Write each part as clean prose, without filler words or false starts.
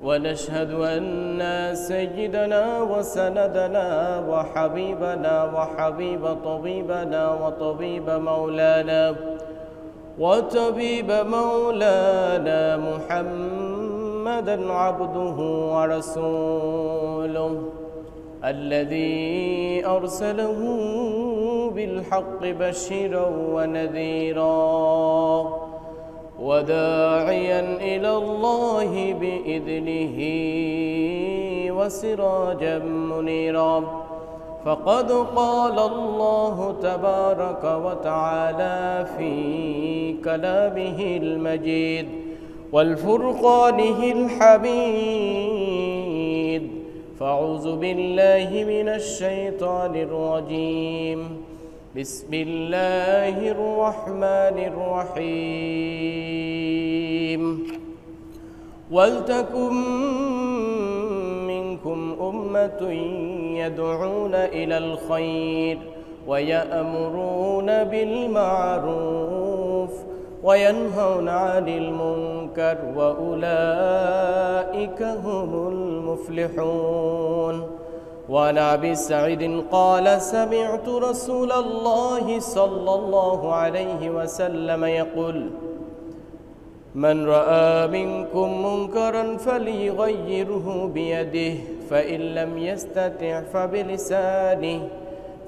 ونشهد أن سيدنا وسندنا وحبيبنا وحبيب طبيبنا وطبيب مولانا محمدا عبده ورسوله الذي أرسله بالحق بشيرا ونذيرا وداعيا إلى الله بإذنه وسراجا منيرا فقد قال الله تبارك وتعالى في كلامه المجيد والفرقانه الحميد فأعوذ بالله من الشيطان الرجيم بسم الله الرحمن الرحيم ولتكن منكم أمة يدعون إلى الخير ويأمرون بالمعروف وينهون عن المنكر وأولئك هم المفلحون. وعن أبي سعيد قال سمعت رسول الله صلى الله عليه وسلم يقول من رأى منكم منكرا فليغيره بيده فإن لم يستطع فبلسانه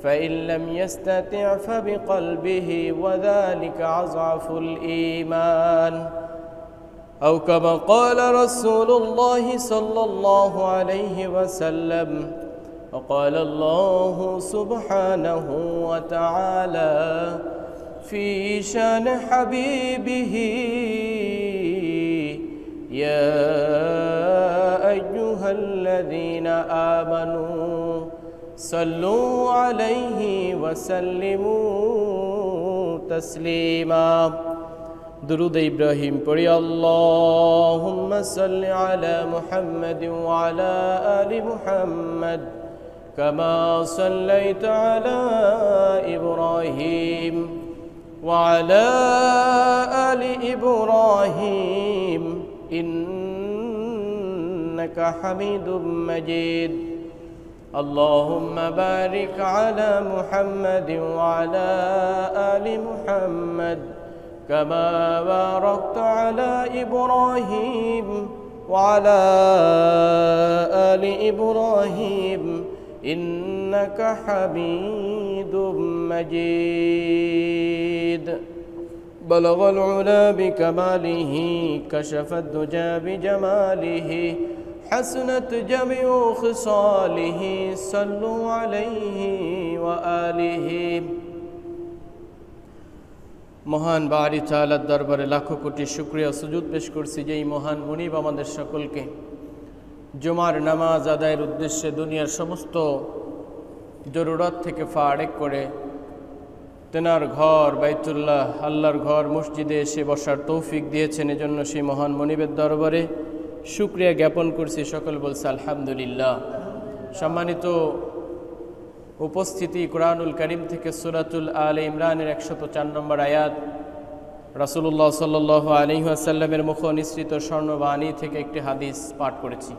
فإن لم يستطع فبقلبه وذلك أضعف الإيمان أو كما قال رسول الله صلى الله عليه وسلم. وقال الله سبحانه وتعالى في شان حبيبه يا أيها الذين آمنوا صلوا عليه وسلموا تسليما. درود إبراهيم পড়ি اللهم صل على محمد وعلى آل محمد كما صليت على إبراهيم وعلى آل إبراهيم إنك حميد مجيد. اللهم بارك على محمد وعلى آل محمد كما باركت على إبراهيم وعلى آل إبراهيم إنك حميد مجيد. بلغ العلا بكماله كشف الدجى بجماله حسنت جميع خصاله صلوا عليه وآله. মহান বাড়ি তাআলার দরবারে লাখো কোটি শুকরিয়া সুজুদ পেশ করছি যেই মহান মুনিব আমাদের সকলকে জুমার নামাজ আদায়ের উদ্দেশ্যে দুনিয়ার সমস্ত জরুরত থেকে ফারেক করে তেনার ঘর বাইতুল্লাহ আল্লাহর ঘর মসজিদে এসে বসার তৌফিক দিয়েছেন, এজন্য সেই মহান মুনিবের দরবারে শুকরিয়া জ্ঞাপন করছি। সকল বলছে আলহামদুলিল্লাহ। সম্মানিত উপস্থিতি, কুরআনুল কারীম থেকে সূরাতুল আলে ইমরানের 104 নম্বর আয়াত, রাসূলুল্লাহ সাল্লাল্লাহু আলাইহি ওয়াসাল্লামের মুখ নিঃসৃত স্বর্ণবাণী থেকে একটি হাদিস পাঠ করেছি।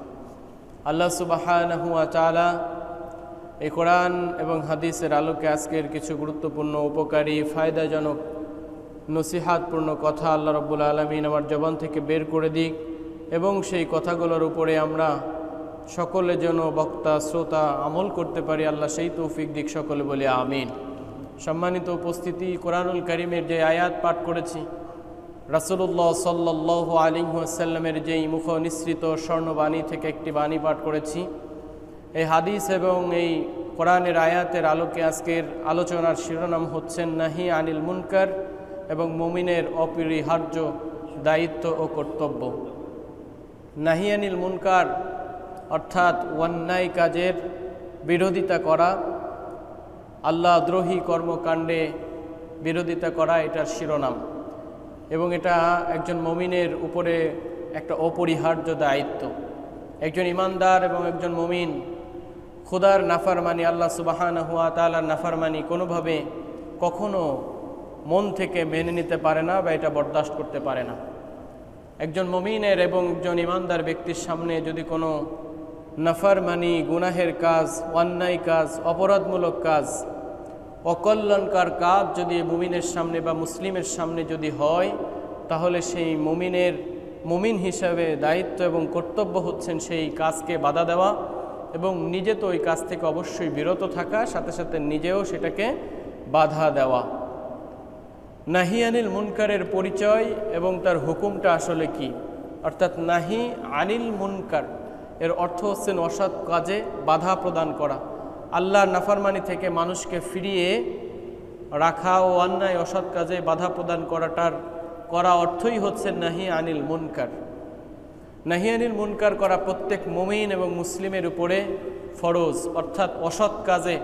আল্লাহ সুবহানাহু ওয়া তাআলা এই কোরআন এবং হাদিসের আলোকে আজকের কিছু গুরুত্বপূর্ণ, উপকারী, ফায়দাজনক, নসিহাতপূর্ণ কথা আল্লাহ রাব্বুল আলামিন আমার জবান থেকে বের করে দিক এবং সেই কথাগুলোর উপরে আমরা সকলে যেন বক্তা শ্রোতা আমল করতে পারি, আল্লাহ সেই তৌফিক দিক। সকলে বলি আমিন। সম্মানিত উপস্থিতি, কোরআনুল কারীমের যে আয়াত পাঠ করেছি, রাসূলুল্লাহ সাল্লাল্লাহু আলাইহি ওয়াসাল্লামের যেই মুখ নিঃসৃত স্বর্ণবাণী থেকে একটি বাণী পাঠ করেছি, এই হাদিস এবং এই কোরআনের আয়াতের আলোকে আজকের আলোচনার শিরোনাম হচ্ছেন নাহি আনিল মুনকার এবং মুমিনের অপরিহার্য দায়িত্ব ও কর্তব্য। নাহি আনিল মুনকার অর্থাৎ অন্যায় কাজের বিরোধিতা করা, আল্লাহদ্রোহী কর্মকাণ্ডে বিরোধিতা করা, এটার শিরোনাম। এবং এটা একজন মুমিনের উপরে একটা অপরিহার্য দায়িত্ব। একজন ইমানদার এবং একজন মুমিন খোদার নাফরমানি, আল্লাহ সুবহানাহু ওয়া তাআলার নাফরমানি কোনোভাবে কখনো মন থেকে মেনে নিতে পারে না বা এটা বরদাস্ত করতে পারে না। একজন মুমিনের এবং একজন ইমানদার ব্যক্তির সামনে যদি কোনো নাফরমানি, গুনাহের কাজ, অন্যায় কাজ, অপরাধমূলক কাজ, অকল্যাণকর কাজ যদি মুমিনের সামনে বা মুসলিমের সামনে যদি হয়, তাহলে সেই মুমিন হিসাবে দায়িত্ব এবং কর্তব্য হচ্ছেন সেই কাজকে বাধা দেওয়া এবং নিজে তো ওই কাজ থেকে অবশ্যই বিরত থাকা, সাথে সাথে নিজেও সেটাকে বাধা দেওয়া। নাহি আনিল মুনকারের পরিচয় এবং তার হুকুমটা আসলে কি, অর্থাৎ নাহি আনিল মুনকার এর অর্থ হচ্ছেন অসৎ কাজে বাধা প্রদান করা, আল্লাহর নাফরমানি থেকে মানুষকে ফিরিয়ে রাখা ও অন্যায় অসৎ কাজে বাধা প্রদান করা অর্থই হচ্ছে নাহি আনিল মুনকার। নাহি আনিল মুনকার করা প্রত্যেক মুমিন এবং মুসলিমের উপরে ফরজ, অর্থাৎ অসৎ কাজে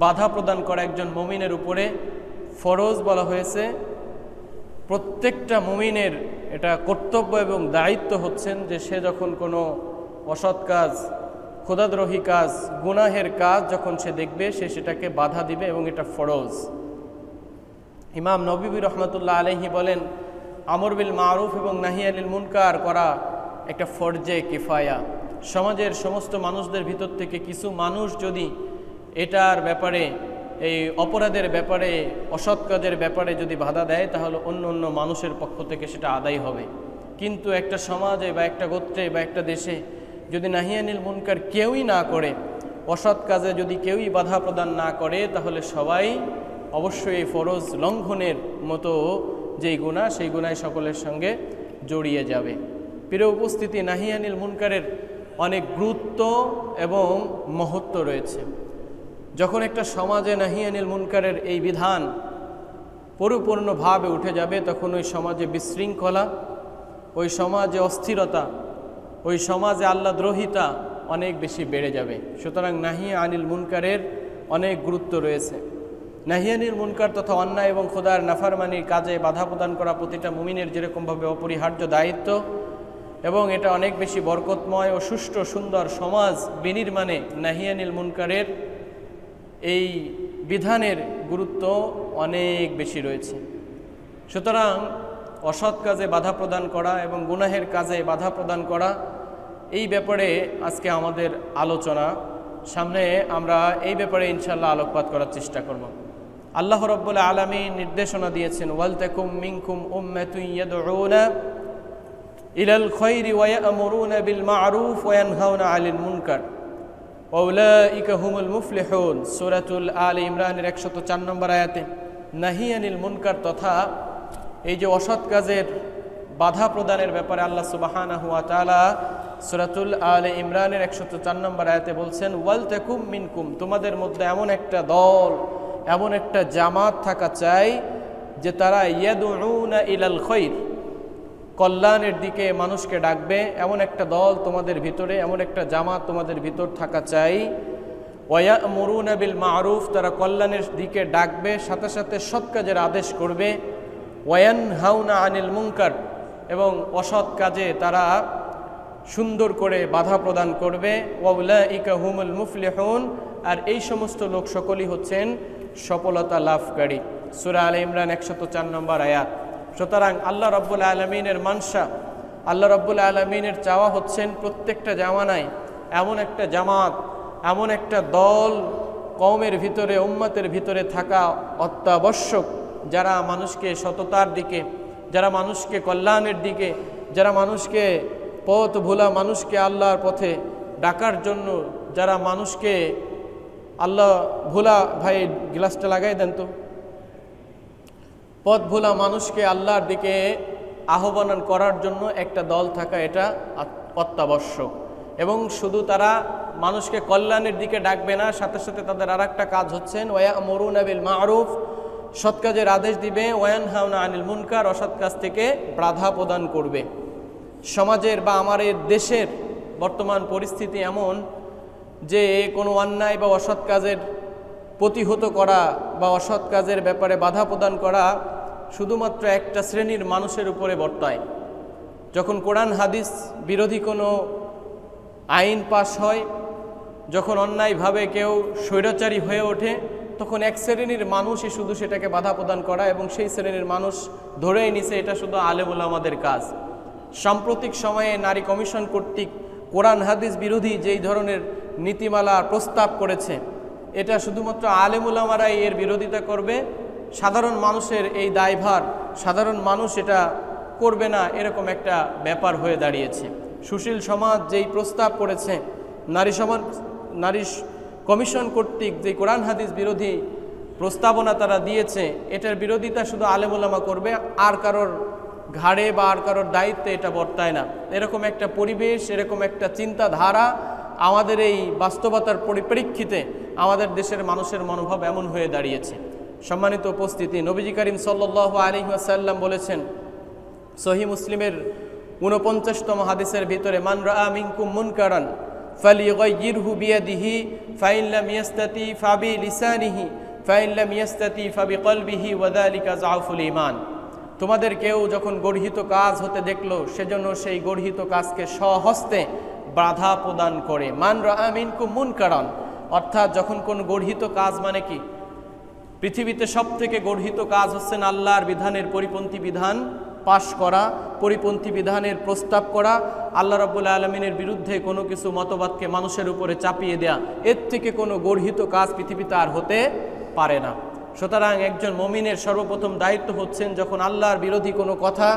বাধা প্রদান করা একজন মুমিনের উপরে ফরজ বলা হয়েছে। প্রত্যেকটা মুমিনের এটা কর্তব্য এবং দায়িত্ব হচ্ছেন যে সে যখন কোনো অসৎ কাজ, খোদাদ্রোহী কাজ, গুনাহের কাজ যখন সে দেখবে সে সেটাকে বাধা দিবে এবং এটা ফরজ। ইমাম নববী রহমতুল্লাহ আলাইহি বলেন, আমর বিল মারুফ এবং নাহি আনিল মুনকার করা একটা ফরজে কিফায়া। সমাজের সমস্ত মানুষদের ভিতর থেকে কিছু মানুষ যদি এটার ব্যাপারে, এই অপরাধের ব্যাপারে, অসৎ কাজের ব্যাপারে যদি বাধা দেয়, তাহলে অন্য অন্য মানুষের পক্ষ থেকে সেটা আদায় হবে। কিন্তু একটা সমাজে বা একটা গোত্রে বা একটা দেশে যদি নাহি আনিল মুনকার কেউই না করে, অসৎ কাজে যদি কেউই বাধা প্রদান না করে, তাহলে সবাই অবশ্যই এই ফরজ লঙ্ঘনের মতো যেই গুনাহ, সেই গুনায় সকলের সঙ্গে জড়িয়ে যাবে। প্রিয় উপস্থিতি, নাহি আনিল মুনকারের অনেক গুরুত্ব এবং মহত্ব রয়েছে। যখন একটা সমাজে নাহি আনিল মুনকারের এই বিধান পরিপূর্ণভাবে উঠে যাবে, তখন ওই সমাজে বিশৃঙ্খলা, ওই সমাজে অস্থিরতা, ওই সমাজে আল্লাহদ্রোহিতা অনেক বেশি বেড়ে যাবে। সুতরাং নাহি আনিল মুনকারের অনেক গুরুত্ব রয়েছে। নাহি আনিল মুনকার তথা অন্যায় এবং খোদার নাফরমানির কাজে বাধা প্রদান করা প্রতিটা মুমিনের যেরকমভাবে অপরিহার্য দায়িত্ব, এবং এটা অনেক বেশি বরকতময় ও সুষ্ঠু সুন্দর সমাজ বিনির্মাণে নাহি আনিল মুনকারের এই বিধানের গুরুত্ব অনেক বেশি রয়েছে। সুতরাং অসৎ কাজে বাধা প্রদান করা এবং গুনাহের কাজে বাধা প্রদান করা, এই ব্যাপারে আজকে আমাদের আলোচনা। সামনে আমরা এই ব্যাপারে ইনশাআল্লাহ আলোকপাত করার চেষ্টা করব। আল্লাহ রাব্বুল আলামিন নির্দেশনা দিয়েছেন, ওয়ালতাকুম মিনকুম উম্মাতুন ইয়াদউনা ইলাল খায়রি ওয়া ইয়া'মুরুনা বিল মা'রুফ ওয়া ইয়ানহাউনা আনিল মুনকার ওয়া উলাইকা হুমুল মুফলিহুন। সূরাতুল আলে ইমরানের 104 নম্বর আয়াতে নাহি আনিল মুনকার তথা এই যে অসৎ কাজের বাধা প্রদানের ব্যাপারে আল্লাহ সুবহানাহু ওয়া তাআলা সূরাতুল আলে ইমরানের 104 নম্বর আয়াতে বলছেন, ওয়ালতাকুম মিনকুম, তোমাদের মধ্যে এমন একটা দল, এমন একটা জামাত থাকা চাই যে তারা ইয়াদউনা ইলাল খায়র, কল্যাণের দিকে মানুষকে ডাকবে। এমন একটা দল তোমাদের ভিতরে, এমন একটা জামাত তোমাদের ভিতর থাকা চাই। ওয়া ইয়া'মুরুনা বিল মা'রুফ, তারা কল্যাণের দিকে ডাকবে, সাথে সাথে সৎ কাজের আদেশ করবে। ওয়া ইয়ানহাউনা আনিল মুনকার, এবং অসৎ কাজে তারা সুন্দর করে বাধা প্রদান করবে। ওয়া উলাইকা হুমুল মুফলিহুন, আর এই সমস্ত লোক সকলেই হচ্ছেন সফলতা লাভকারী। সূরা আলে ইমরান 104 নম্বর আয়াত। সুতরাং আল্লাহ রাব্বুল আলামিনের মানসা, আল্লাহ রাব্বুল আলামিনের চাওয়া হচ্ছেন প্রত্যেকটা জামানায় এমন একটা জামাত, এমন একটা দল কওমের ভিতরে, উম্মতের ভিতরে থাকা অত্যাবশ্যক, যারা মানুষকে সততার দিকে, যারা মানুষকে কল্যাণের দিকে, যারা মানুষকে পথ ভোলা মানুষকে আল্লাহর পথে ডাকার জন্য, যারা মানুষকে আল্লাহ ভোলা, ভাই গ্লাসটা লাগাই দেন তো, পথ ভোলা মানুষকে আল্লাহর দিকে আহ্বান করার জন্য একটা দল থাকা, এটা অত্যাবশ্যক। এবং শুধু তারা মানুষকে কল্যাণের দিকে ডাকবে না, সাথে সাথে তাদের আর একটা কাজ হচ্ছেন ওয়া ইয়া'মুরুনা বিল মা'রুফ, সৎ কাজের আদেশ দিবে। ওয়া ইয়ানহাউনা আনিল মুনকার, অসৎ কাজ থেকে বাধা প্রদান করবে। সমাজের বা আমাদের দেশের বর্তমান পরিস্থিতি এমন যে কোনো অন্যায় বা অসৎ কাজের প্রতিহত করা বা অসৎ কাজের ব্যাপারে বাধা প্রদান করা শুধুমাত্র একটা শ্রেণীর মানুষের উপরে বর্তায়। যখন কোরআন হাদিস বিরোধী কোনো আইন পাশ হয়, যখন অন্যায়ভাবে কেউ স্বৈরাচারী হয়ে ওঠে, তখন এক শ্রেণীর মানুষই শুধু সেটাকে বাধা প্রদান করা, এবং সেই শ্রেণীর মানুষ ধরেই নিছে এটা শুধু আলেম ওলামাদের কাজ। সাম্প্রতিক সময়ে নারী কমিশন কর্তৃক কোরআন হাদিস বিরোধী যেই ধরনের নীতিমালা প্রস্তাব করেছে, এটা শুধুমাত্র আলেম উলামারাই এর বিরোধিতা করবে, সাধারণ মানুষের এই দায়ভার সাধারণ মানুষ এটা করবে না, এরকম একটা ব্যাপার হয়ে দাঁড়িয়েছে। সুশীল সমাজ যেই প্রস্তাব করেছে, নারী কমিশন কর্তৃক যে কোরআন হাদিস বিরোধী প্রস্তাবনা তারা দিয়েছে, এটার বিরোধিতা শুধু আলেম উলামা করবে, আর কারোর ঘাড়ে বা আর কারোর দায়িত্বে এটা বর্তায় না। এরকম একটা পরিবেশ, এরকম একটা চিন্তাধারা আমাদের এই বাস্তবতার পরিপ্রেক্ষিতে আমাদের দেশের মানুষের মনোভাব এমন হয়ে দাঁড়িয়েছে। সম্মানিত উপস্থিতি, নবীজি করিম সাল্লাল্লাহু আলাইহি ওয়াসাল্লাম বলেছেন সহিহ মুসলিমের 49তম হাদিসের ভিতরে, মান রাআ মিনকুম মুনকারান ফালিয়ুগাইয়িরহু বিয়াদিহি ফাইন লাম ইয়াস্তাতি ফাবিলিসানিহি ফাইন লাম ইয়াস্তাতি ফাবিকলবিহি ওয়া যালিকা যায়ফুল ঈমান। তোমাদের কেউ যখন গর্হিত কাজ হতে দেখলো, সেজন্য সেই গর্হিত কাজকে স্বহস্তে বাধা প্রদান করে। মান রাআ মিনকুম মুনকারান, অর্থাৎ যখন কোন গর্হিত কাজ, মানে কি, পৃথিবীতে সবথেকে গর্হিত কাজ হচ্ছেন আল্লাহর বিধানের পরিপন্থী বিধান পাশ করা, পরিপন্থী বিধানের প্রস্তাব করা, আল্লাহ রাব্বুল আলামিনের বিরুদ্ধে কোনো কিছু মতবাদকে মানুষের উপরে চাপিয়ে দেয়া। এর থেকে কোনো গর্হিত কাজ পৃথিবীতে আর হতে পারে না। সুতরাং একজন মুমিনের সর্বপ্রথম দায়িত্ব হচ্ছেন, যখন আল্লাহর বিরোধী কোনো কথা,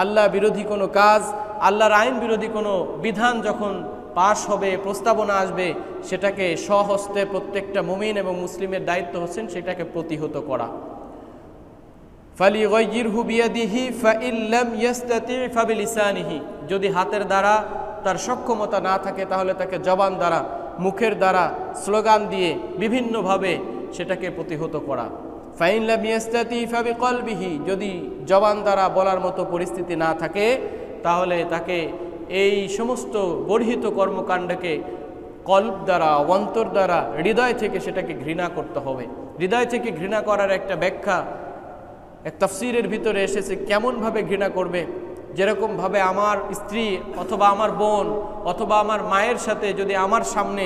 আল্লাহ বিরোধী কোনো কাজ, আল্লাহর আইন বিরোধী কোনো বিধান যখন পাশ হবে, প্রস্তাবনা আসবে, সেটাকে স্বহস্তে প্রত্যেকটা মুমিন এবং মুসলিমের দায়িত্ব হচ্ছেন সেটাকে প্রতিহত করা। ফালিয়ুগাইয়িরহু বিয়াদিহি ফাইন লাম ইয়াস্তাতি ফাবিলিসানিহি, যদি হাতের দ্বারা তার সক্ষমতা না থাকে তাহলে তাকে জবান দ্বারা, মুখের দ্বারা, স্লোগান দিয়ে বিভিন্নভাবে সেটাকে প্রতিহত করা। ফাইন লাম ইয়াস্তাতি ফাবিকলবিহি, যদি জবান দ্বারা বলার মতো পরিস্থিতি না থাকে তাহলে তাকে এই সমস্ত গর্হিত কর্মকাণ্ডকে কলব দ্বারা, অন্তর দ্বারা, হৃদয় থেকে সেটাকে ঘৃণা করতে হবে। হৃদয় থেকে ঘৃণা করার একটা ব্যাখ্যা এক তাফসীরের ভিতরে এসেছে, কেমনভাবে ঘৃণা করবে, যেরকমভাবে আমার স্ত্রী অথবা আমার বোন অথবা আমার মায়ের সাথে যদি আমার সামনে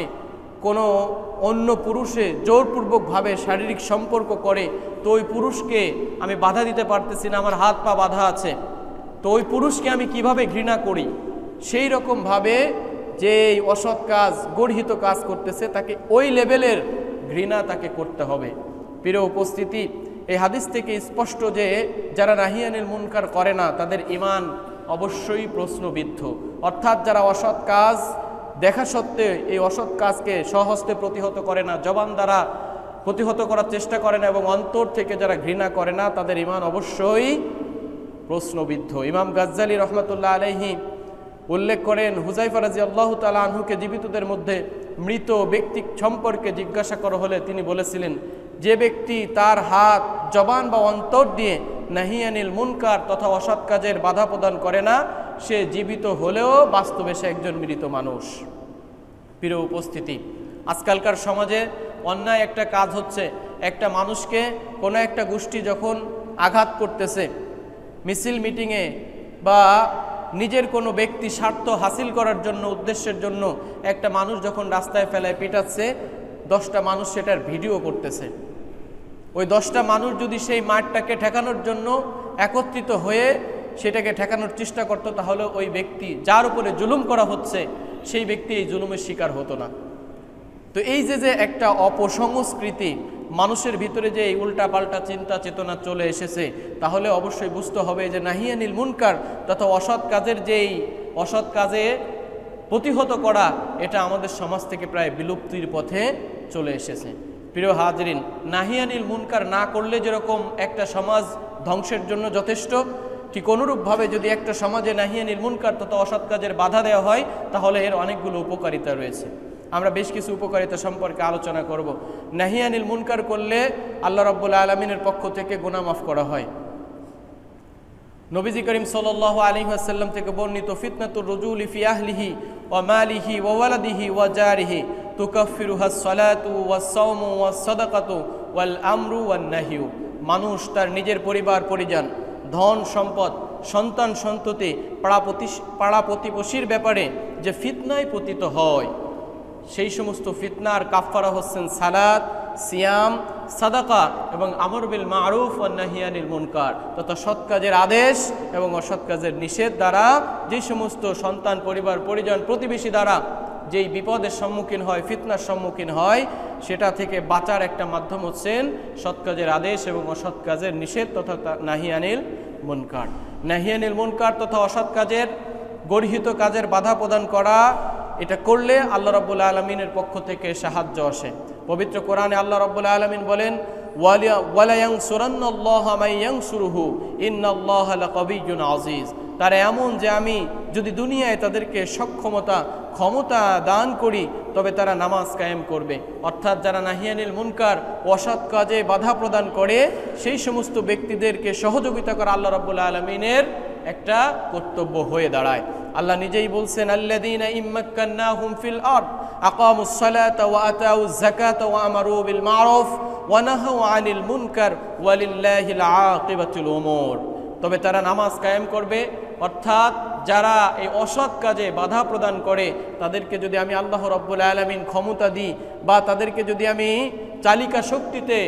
কোনো অন্য পুরুষে জোরপূর্বকভাবে শারীরিক সম্পর্ক করে, তো ওই পুরুষকে আমি বাধা দিতে পারতেছি না, আমার হাত পা বাধা আছে, তো ওই পুরুষকে আমি কিভাবে ঘৃণা করি, সেই রকমভাবে যে অসৎ কাজ, গর্হিত কাজ করতেছে, তাকে ওই লেভেলের ঘৃণা তাকে করতে হবে। প্রিয় উপস্থিতি, এই হাদিস থেকে স্পষ্ট যে যারা নাহি আনিল মুনকার করে না, তাদের ঈমান অবশ্যই প্রশ্নবিদ্ধ। অর্থাৎ যারা অসৎ কাজ দেখা সত্ত্বেও এই অসৎ কাজকে স্বহস্তে প্রতিহত করে না, জবান দ্বারা প্রতিহত করার চেষ্টা করে না, এবং অন্তর থেকে যারা ঘৃণা করে না, তাদের ঈমান অবশ্যই প্রশ্নবিদ্ধ। ইমাম গাজ্জালী রহমাতুল্লাহ আলাইহি উল্লেখ করেন, হুযায়ফা রাদিয়াল্লাহু তাআলা আনহুকে জীবিতদের মধ্যে মৃত ব্যক্তি সম্পর্কে জিজ্ঞাসা করা হলে তিনি বলেছিলেন, যে ব্যক্তি তার হাত, জবান বা অন্তর দিয়ে নাহি আনিল মুনকার তথা অসৎ কাজের বাধা প্রদান করে না, সে জীবিত হলেও বাস্তবে সে একজন মৃত মানুষ। প্রিয় উপস্থিতি, আজকালকার সমাজে অন্যায় একটা কাজ হচ্ছে, একটা মানুষকে কোনো একটা গোষ্ঠী যখন আঘাত করতেছে, মিছিল মিটিংয়ে বা নিজের কোনো ব্যক্তি স্বার্থ হাসিল করার জন্য, উদ্দেশ্যের জন্য একটা মানুষ যখন রাস্তায় ফেলায় পিটাচ্ছে, 10টা মানুষ সেটার ভিডিও করতেছে। ওই 10টা মানুষ যদি সেই মারটাকে ঠেকানোর জন্য একত্রিত হয়ে সেটাকে ঠেকানোর চেষ্টা করতো, তাহলে ওই ব্যক্তি যার উপরে জুলুম করা হচ্ছে সেই ব্যক্তি এই জুলুমের শিকার হতো না। তো এই যে একটা অপসংস্কৃতি মানুষের ভিতরে যে এই উল্টাপাল্টা চিন্তা চেতনা চলে এসেছে, তাহলে অবশ্যই বুঝতে হবে যে নাহি আনিল মুনকার তথা অসৎ কাজের যেই অসৎ কাজে প্রতিহত করা, এটা আমাদের সমাজ থেকে প্রায় বিলুপ্তির পথে চলে এসেছে। প্রিয় হাজরিন, নাহি আনিল মুনকার না করলে যেরকম একটা সমাজ ধ্বংসের জন্য যথেষ্ট, ঠিক অনুরূপভাবে যদি একটা সমাজে নাহি আনিল মুনকার তথা অসৎ কাজের বাধা দেওয়া হয়, তাহলে এর অনেকগুলো উপকারিতা রয়েছে। আমরা বেশ কিছু উপকারিতা সম্পর্কে আলোচনা করব। নাহি আনিল মুনকার করলে আল্লাহ রাব্বুল আলামিনের পক্ষ থেকে গুনাহ মাফ করা হয়। নবীজি করিম সাল্লাল্লাহু আলাইহি ওয়াসাল্লাম থেকে বর্ণিত, ফিতনাতুর রাজুলি ফি আহলিহি ওয়া মালিহি ওয়া ওয়ালাদিহি ওয়া জারিহি তুকাফিরুহা সালাতু ওয়াস সাওমু ওয়াস সাদাকাতু ওয়াল আমরু ওয়ান নাহিউ। মানুষ তার নিজের পরিবার পরিজন, ধন সম্পদ, সন্তান সন্ততি, পাড়া প্রতিবেশীর ব্যাপারে যে ফিতনায় পতিত হয়, সেই সমস্ত ফিতনার কাফফারা হচ্ছেন সালাত, সিয়াম, সাদাকা এবং আমর বিল মারুফ ওয়ান নাহি আনিল মুনকার তথা সৎ কাজের আদেশ এবং অসৎ কাজের নিষেধ দ্বারা যে সমস্ত সন্তান, পরিবার, পরিজন, প্রতিবেশী দ্বারা যেই বিপদের সম্মুখীন হয়, ফিতনার সম্মুখীন হয়, সেটা থেকে বাঁচার একটা মাধ্যম হচ্ছেন সৎ কাজের আদেশ এবং অসৎ কাজের নিষেধ তথা নাহি আনিল মুনকার। নাহি আনিল মুনকার তথা অসৎ কাজের, গর্হিত কাজের বাধা প্রদান করা, এটা করলে আল্লাহ রাব্বুল আলামিনের পক্ষ থেকে সাহায্য আসে। পবিত্র কোরআনে আল্লাহ রাব্বুল আলামিন বলেন, ওয়ালা ইয়ানসুরান্নাল্লাহু মান ইয়ানসুরুহু ইন্নাল্লাহা লাকাবিয়্যুন আজিজ। তারা এমন যে আমি যদি দুনিয়ায় তাদেরকে ক্ষমতা দান করি তবে তারা নামাজ কায়েম করবে। অর্থাৎ যারা নাহি আনিল মুনকার, অসৎ কাজে বাধা প্রদান করে, সেই সমস্ত ব্যক্তিদেরকে সহযোগিতা করা আল্লাহ রাব্বুল আলামিনের একটা কর্তব্য হয়ে দাঁড়ায়। আল্লাহ নিজেই বলছেন, আল্লাযীনা ইম্মাক্কান্নাহুম ফিল আরদ আকামুস সালাতা ওয়া আতাউজ যাকাতা ওয়া আমারু বিল মারুফ ওয়া নাহাউ আনিল মুনকার ওয়ালিল্লাহিল আকিবাতুল উমুর। তবে তারা নামাজ কায়েম করবে, অর্থাৎ যারা এই অসৎ কাজে বাধা প্রদান করে তাদেরকে যদি আমি আল্লাহ রাব্বুল আলামিন ক্ষমতা দিই বা তাদেরকে যদি আমি চালিকা শক্তিতে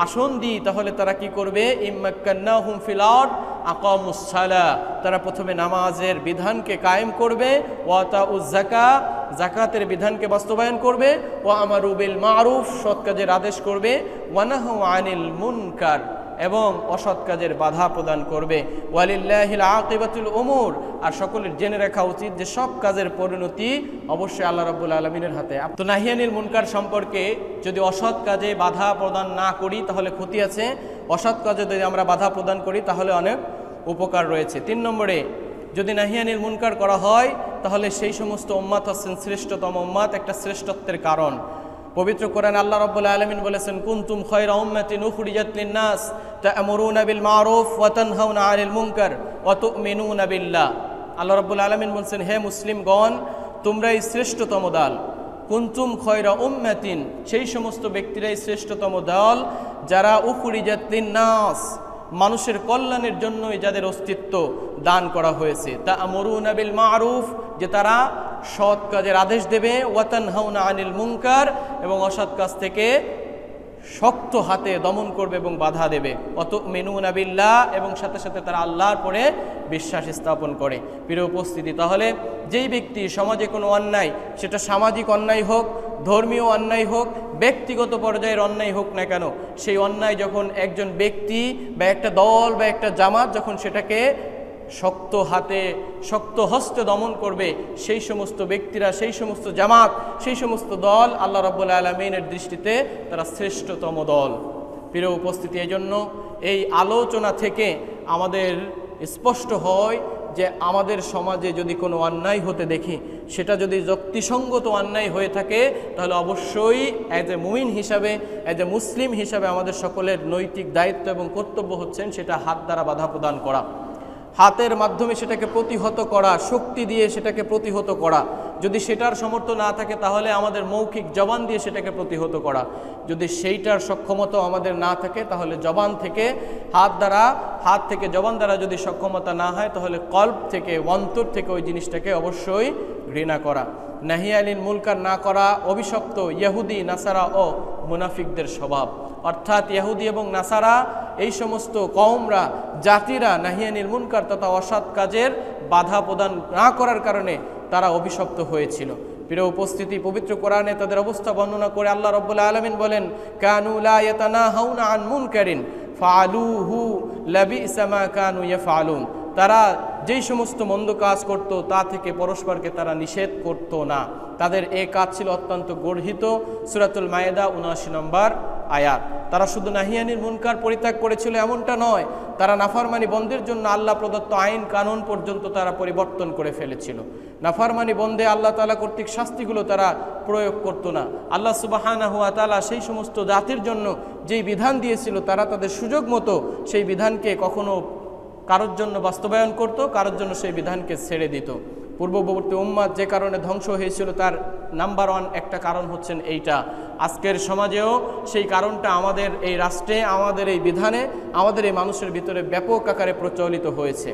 আসন দিই, তাহলে তারা কি করবে? ইম্মাক্কান্নাহুম ফিল আরদ আকামুস সালাহ, তারা প্রথমে নামাজের বিধানকে কায়েম করবে, ওয়া আতাউজ যাকাত, যাকাতের বিধানকে বাস্তবায়ন করবে, ওয়া আমারু বিল মারুফ, সৎ কাজের আদেশ করবে, ওয়া নাহাউ আনিল মুনকার, এবং অসৎ কাজের বাধা প্রদান করবে। ওয়ালিল্লাহিল আকিবাতুল উমুর, আর সকলের জেনে রাখা উচিত যে সব কাজের পরিণতি অবশ্যই আল্লাহ রাব্বুল আলামিনের হাতে। তো নাহি আনিল মুনকার সম্পর্কে যদি অসৎ কাজে বাধা প্রদান না করি তাহলে ক্ষতি আছে, অসৎ কাজে যদি আমরা বাধা প্রদান করি তাহলে অনেক উপকার রয়েছে। 3 নম্বরে, যদি নাহি আনিল মুনকার করা হয় তাহলে সেই সমস্ত উম্মাত হচ্ছেন শ্রেষ্ঠতম উম্মাত, একটা শ্রেষ্ঠত্বের কারণ। পবিত্র কোরআনে আল্লাহ রাব্বুল আলামিন বলেছেন, কুনতুম খায়রা উম্মাতিন উখরিজাত লিন-নাস তা'মুরুনা বিল মারুফ ওয়া তানহাউনা আনিল মুনকার ওয়া তু'মিনুনা বিল্লাহ। আল্লাহ রাব্বুল আলামিন বলেছেন, হে মুসলিমগণ, তোমরাই শ্রেষ্ঠতম দল। কুনতুম খায়রা উম্মাতিন, সেই সমস্ত ব্যক্তিরাই শ্রেষ্ঠতম দল যারা উখরিজাত লিন-নাস, মানুষের কল্যাণের জন্যই যাদের অস্তিত্ব দান করা হয়েছে। তা'মুরুনা বিল মারুফ, যে তারা সৎ কাজের আদেশ দেবে, ওয়া তানহাউনা আনিল মুনকার, এবং অসৎ কাজ থেকে শক্ত হাতে দমন করবে এবং বাধা দেবে। ওয়া তু'মিনুনা বিল্লাহ, এবং সাথে সাথে তারা আল্লাহর পরে বিশ্বাস স্থাপন করে। প্রিয় উপস্থিতি, তাহলে যেই ব্যক্তি সমাজে কোনো অন্যায়, সেটা সামাজিক অন্যায় হোক, ধর্মীয় অন্যায় হোক, ব্যক্তিগত পর্যায়ের অন্যায় হোক না কেন, সেই অন্যায় যখন একজন ব্যক্তি বা একটা দল বা একটা জামাত যখন সেটাকে শক্ত হাতে, শক্ত হস্তে দমন করবে, সেই সমস্ত ব্যক্তিরা, সেই সমস্ত জামাত, সেই সমস্ত দল আল্লাহ রাব্বুল আলামিনের দৃষ্টিতে তারা শ্রেষ্ঠতম দল। প্রিয় উপস্থিতি, এই জন্য এই আলোচনা থেকে আমাদের স্পষ্ট হয় যে আমাদের সমাজে যদি কোনো অন্যায় হতে দেখি, সেটা যদি যুক্তিসঙ্গত অন্যায় হয়ে থাকে, তাহলে অবশ্যই অ্যাজ এ মুমিন হিসাবে, অ্যাজ এ মুসলিম হিসাবে আমাদের সকলের নৈতিক দায়িত্ব এবং কর্তব্য হচ্ছেন সেটা হাত দ্বারা বাধা প্রদান করা, হাতের মাধ্যমে সেটাকে প্রতিহত করা, শক্তি দিয়ে সেটাকে প্রতিহত করা। যদি সেটার সামর্থ্য না থাকে তাহলে আমাদের মৌখিক জবান দিয়ে সেটাকে প্রতিহত করা। যদি সেইটার সক্ষমতা আমাদের না থাকে তাহলে জবান থেকে, হাত থেকে জবান দ্বারা যদি সক্ষমতা না হয় তাহলে কল্ব থেকে, অন্তর থেকে ওই জিনিসটাকে অবশ্যই ঘৃণা করা। নাহি আনিল মুনকার না করা অভিশপ্ত ইহুদি, নাসারা ও মুনাফিকদের স্বভাব। অর্থাৎ ইহুদি এবং নাসারা, এই সমস্ত কওমরা, জাতিরা নাহি আনিল মুনকার তথা অসৎ কাজের বাধা প্রদান না করার কারণে তারা অভিশপ্ত হয়েছিল। প্রিয় উপস্থিতি, পবিত্র কোরআনে তাদের অবস্থা বর্ণনা করে আল্লাহ রাব্বুল আলামিন বলেন, কানু লা ইয়াতানাহাউনা আন মুনকারিন ফাআলুহু লাবিসা মা কানু ইয়াফআলুন। তারা যেই সমস্ত মন্দ কাজ করত তা থেকে পরস্পরকে তারা নিষেধ করত না। তাদের এই কাজ ছিল অত্যন্ত গর্হিত। সূরাতুল মায়েদা ৭৯ নম্বর আয়াত। তারা শুধু নাহি আনিল মুনকার পরিত্যাগ করেছিল এমনটা নয়, তারা নাফরমানি বন্ধের জন্য আল্লাহ প্রদত্ত আইন কানুন পর্যন্ত তারা পরিবর্তন করে ফেলেছিল। নাফরমানি বন্ধে আল্লাহ তাআলা কর্তৃক শাস্তিগুলো তারা প্রয়োগ করত না। আল্লাহ সুবহানাহু ওয়া তাআলা সেই সমস্ত জাতির জন্য যেই বিধান দিয়েছিল, তারা তাদের সুযোগ মতো সেই বিধানকে কখনো কারোর জন্য বাস্তবায়ন করত, কারোর জন্য সেই বিধানকে ছেড়ে দিত। পূর্ববর্তী উম্মাত যে কারণে ধ্বংস হয়েছিল তার নাম্বার 1 একটা কারণ হচ্ছেন এইটা। আজকের সমাজেও সেই কারণটা আমাদের এই রাষ্ট্রে, আমাদের এই বিধানে, আমাদের এই মানুষের ভিতরে ব্যাপক আকারে প্রচলিত হয়েছে।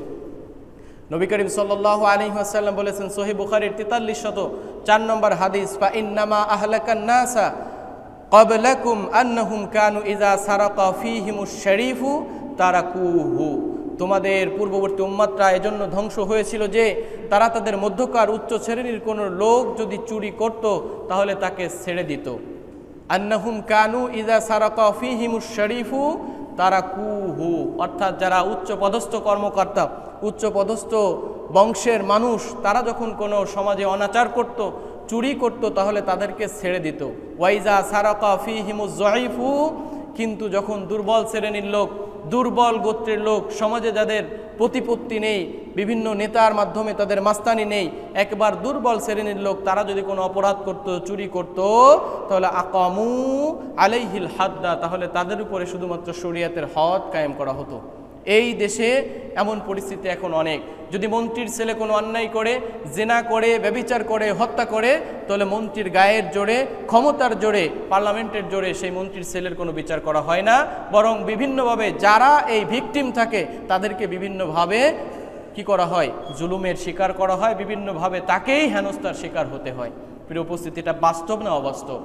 নবী করিম সাল্লাল্লাহু আলাইহি ওয়াসাল্লাম বলেছেন সহিহ বুখারীর 4304 নম্বর হাদিস, ফা ইন্নামা আহলাকান নাসা ক্বাবলাকুম আন্নাহুম কানু ইযা সারাকা ফীহিমুশ শরীফু তারাকুহু, তোমাদের পূর্ববর্তী উম্মতরা এজন্য ধ্বংস হয়েছিল যে তারা তাদের মধ্যকার উচ্চ শ্রেণীর কোনো লোক যদি চুরি করত তাহলে তাকে ছেড়ে দিত। আন্নাহুম কানু ইযা সারাকা ফীহিমুশ শরীফু তারাকুহু, অর্থাৎ যারা উচ্চ পদস্থ কর্মকর্তা, উচ্চ পদস্থ বংশের মানুষ, তারা যখন কোনো সমাজে অনাচার করত, চুরি করত, তাহলে তাদেরকে ছেড়ে দিত। ওয়াইজা সারাকা ফীহিমুজ যায়ীফু, কিন্তু যখন দুর্বল শ্রেণীর লোক, দুর্বল গোত্রের লোক, সমাজে যাদের প্রতিপত্তি নেই, বিভিন্ন নেতার মাধ্যমে তাদের মাস্তানি নেই, একবার দুর্বল শ্রেণীর লোক, তারা যদি কোনো অপরাধ করত, চুরি করত, তাহলে আকামু আলাইহিল হাদ্দা, তাহলে তাদের উপরে শুধুমাত্র শরিয়াতের হদ কায়েম করা হতো। এই দেশে এমন পরিস্থিতি এখন অনেক। যদি মন্ত্রীর ছেলে কোনো অন্যায় করে, জেনা করে, ব্যভিচার করে, হত্যা করে, তাহলে মন্ত্রীর গায়ের জোরে, ক্ষমতার জোরে, পার্লামেন্টের জোরে সেই মন্ত্রীর ছেলের কোনো বিচার করা হয় না, বরং বিভিন্নভাবে যারা এই ভিকটিম থাকে তাদেরকে বিভিন্নভাবে কি করা হয়, জুলুমের শিকার করা হয়, বিভিন্নভাবে তাকেই হেনস্থার শিকার হতে হয়। প্রিয় উপস্থিতিটা বাস্তব না অবাস্তব?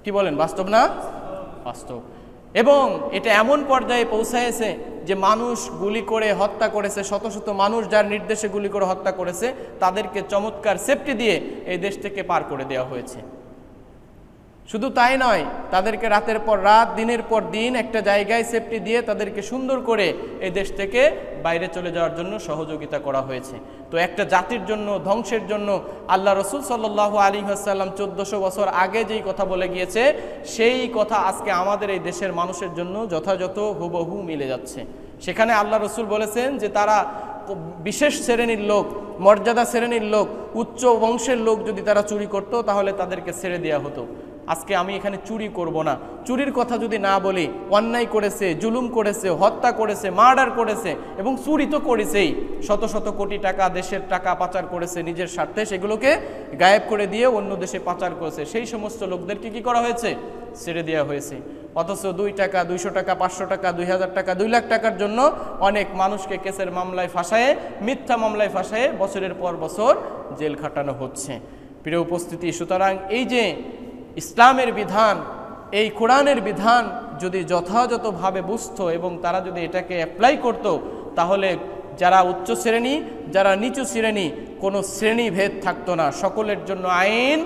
কি বলেন, বাস্তব না বাস্তব? এবং এটা এমন পর্যায়ে পৌঁছায়ছে যে মানুষ গুলি করে হত্যা করেছে, শত শত মানুষ যার নির্দেশে গুলি করে হত্যা করেছে, তাদেরকে চমৎকার সেফটি দিয়ে এই দেশ থেকে পার করে দেওয়া হয়েছে। শুধু তাই নয়, তাদেরকে রাতের পর রাত, দিনের পর দিন একটা জায়গায় সেফটি দিয়ে তাদেরকে সুন্দর করে এই দেশ থেকে বাইরে চলে যাওয়ার জন্য সহযোগিতা করা হয়েছে। তো একটা জাতির জন্য, ধ্বংসের জন্য আল্লাহ রসুল সাল্লাল্লাহু আলাইহি ওয়াসাল্লাম 1400 বছর আগে যেই কথা বলে গিয়েছে, সেই কথা আজকে আমাদের এই দেশের মানুষের জন্য যথাযথ হুবহু মিলে যাচ্ছে। সেখানে আল্লাহ রসুল বলেছেন যে তারা বিশেষ শ্রেণীর লোক, মর্যাদা শ্রেণীর লোক, উচ্চ বংশের লোক যদি তারা চুরি করত, তাহলে তাদেরকে ছেড়ে দেওয়া হতো। আজকে আমি এখানে চুরি করব না, চুরির কথা যদি না বলি, অন্যায় করেছে, জুলুম করেছে, হত্যা করেছে, মার্ডার করেছে, এবং চুরি তো করেছেই, শত শত কোটি টাকা, দেশের টাকা পাচার করেছে নিজের স্বার্থে, সেগুলোকে গায়েব করে দিয়ে অন্য দেশে পাচার করেছে, সেই সমস্ত লোকদেরকে কি করা হয়েছে, ছেড়ে দেওয়া হয়েছে। অথচ 2 টাকা, 200 টাকা, 500 টাকা, 2000 টাকা, 2 লাখ টাকার জন্য অনেক মানুষকে কেসের মামলায় ফাঁসায়ে, মিথ্যা মামলায় ফাঁসায়ে বছরের পর বছর জেল খাটানো হচ্ছে। প্রিয় উপস্থিতি, সুতরাং এই যে ইসলামের বিধান, এই কোরআনের বিধান যদি যথাযথভাবে বুঝতো এবং তারা যদি এটাকে অ্যাপ্লাই করত, তাহলে যারা উচ্চ শ্রেণী, যারা নিচু শ্রেণী, কোনো শ্রেণীভেদ থাকতো না, সকলের জন্য আইন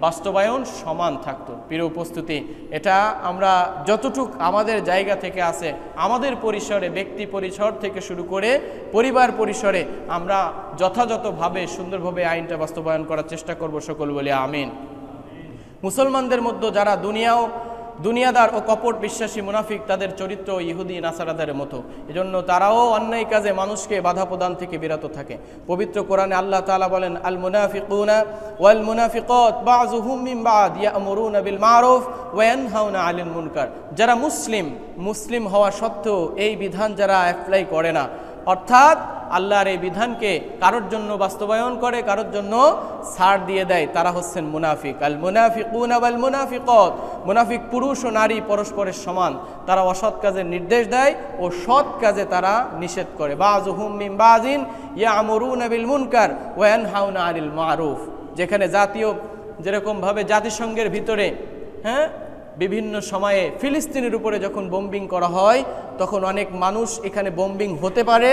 বাস্তবায়ন সমান থাকতো। প্রিয় উপস্থিতি, এটা আমরা যতটুক আমাদের জায়গা থেকে আছে, আমাদের পরিসরে, ব্যক্তি পরিসর থেকে শুরু করে পরিবার পরিসরে আমরা যথাযথভাবে সুন্দরভাবে আইনটা বাস্তবায়ন করার চেষ্টা করব, সকল বলে আমিন। মুসলমানদের মধ্যে যারা দুনিয়াদার ও কপট বিশ্বাসী মুনাফিক, তাদের চরিত্র ইহুদি নাসারাদের মতো, এজন্য তারাও অন্যায় কাজে মানুষকে বাধা প্রদান থেকে বিরত থাকে। পবিত্র কোরআনে আল্লাহ তাআলা বলেন, আল মুনাফিকুনা ওয়াল মুনাফিকাত বাযুহুম মিন বাদ ইয়ামুরুনা বিল মারুফ ওয়া ইয়ানহাউনা আনিল মুনকার। যারা মুসলিম হওয়া সত্ত্বেও এই বিধান যারা অ্যাপ্লাই করে না, অর্থাৎ আল্লাহর এই বিধানকে কারোর জন্য বাস্তবায়ন করে, কারোর জন্য ছাড় দিয়ে দেয়, তারা হচ্ছেন মুনাফিক। আল মুনাফিকুনা ওয়াল মুনাফিকাত, মুনাফিক পুরুষ ও নারী পরস্পরের সমান, তারা অসৎ কাজের নির্দেশ দেয় ও সৎ কাজে তারা নিষেধ করে। বাযুহুম মিন বাযিন ইয়ামুরুনা বিল মুনকার ওয়া ইয়ানহাউনা আনিল মারুফ। যেখানে যেরকমভাবে জাতিসংঘের ভিতরে বিভিন্ন সময়ে ফিলিস্তিনের উপরে যখন বোম্বিং করা হয়, তখন অনেক মানুষ এখানে বোম্বিং হতে পারে,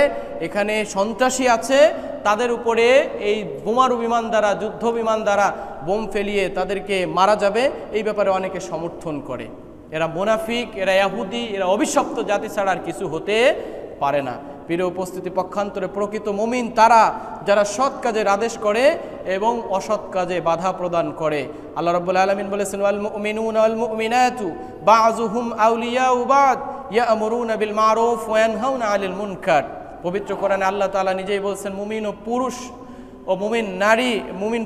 এখানে সন্ত্রাসী আছে, তাদের উপরে এই বোমারু বিমান দ্বারা, যুদ্ধ বিমান দ্বারা বোম ফেলিয়ে তাদেরকে মারা যাবে, এই ব্যাপারে অনেকে সমর্থন করে। এরা মুনাফিক, এরা ইহুদি, এরা অভিশপ্ত জাতি ছাড়া আর কিছু হতে পারে না। প্রিয় উপস্থিতি, পক্ষান্তরে প্রকৃত মুমিন তারা যারা সৎ কাজের আদেশ করে এবং অসৎ কাজে বাধা প্রদান করে। আল্লাহ রাব্বুল আলামিন বলেছেন, ওয়াল মুমিনুনা ওয়াল মুমিনাতু বাযুহুম আউলিয়াউ বাদ ইয়ামুরুনা বিল মারুফ ওয়া ইয়ানহাউনা আনিল মুনকার। পবিত্র কোরআনে আল্লাহ তাআলা নিজেই বলেছেন, মুমিন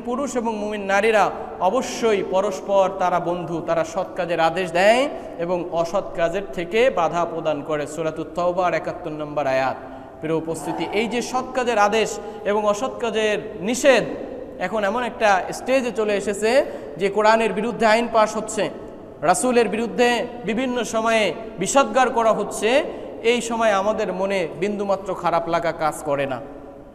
পুরুষ এবং মুমিন নারীরা অবশ্যই পরস্পর তারা বন্ধু, তারা সৎ কাজের আদেশ দেয় এবং অসৎ কাজের থেকে বাধা প্রদান করে। সূরাতুত তাওবার 71 নম্বর আয়াত। প্রিয় উপস্থিতি, এই যে সৎ কাজের আদেশ এবং অসৎ কাজের নিষেধ এখন এমন একটা স্টেজে চলে এসেছে যে কোরআনের বিরুদ্ধে আইন পাশ হচ্ছে, রাসূলের বিরুদ্ধে বিভিন্ন সময়ে বিষোদ্গার করা হচ্ছে। এই সময় আমাদের মনে বিন্দুমাত্র খারাপ লাগা কাজ করে না।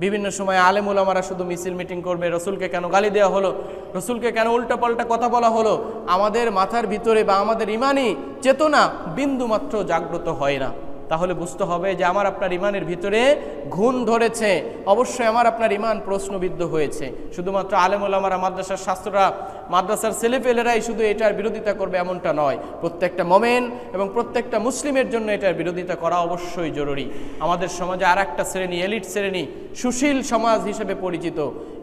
বিভিন্ন সময় আলেম ওলামারা শুধু মিছিল মিটিং করবে, রসুলকে কেন গালি দেওয়া হলো, রসুলকে কেন উল্টাপাল্টা কথা বলা হলো? আমাদের মাথার ভিতরে বা আমাদের ইমানি চেতনা বিন্দুমাত্র জাগ্রত হয় না। তাহলে বুঝতে হবে যে আমার আপনার ইমানের ভিতরে ঘুণ ধরেছে, অবশ্যই আমার আপনার ইমান প্রশ্নবিদ্ধ হয়েছে। শুধুমাত্র আলেম ওলামারা, মাদ্রাসার শাস্ত্ররা, মাদ্রাসার ছেলেপেলেরাই শুধু এটার বিরোধিতা করবে এমনটা নয়। প্রত্যেকটা মোমেন এবং প্রত্যেকটা মুসলিমের জন্য এটার বিরোধিতা করা অবশ্যই জরুরি। আমাদের সমাজে আর একটা শ্রেণী, এলিট শ্রেণী, সুশীল সমাজ হিসেবে পরিচিত।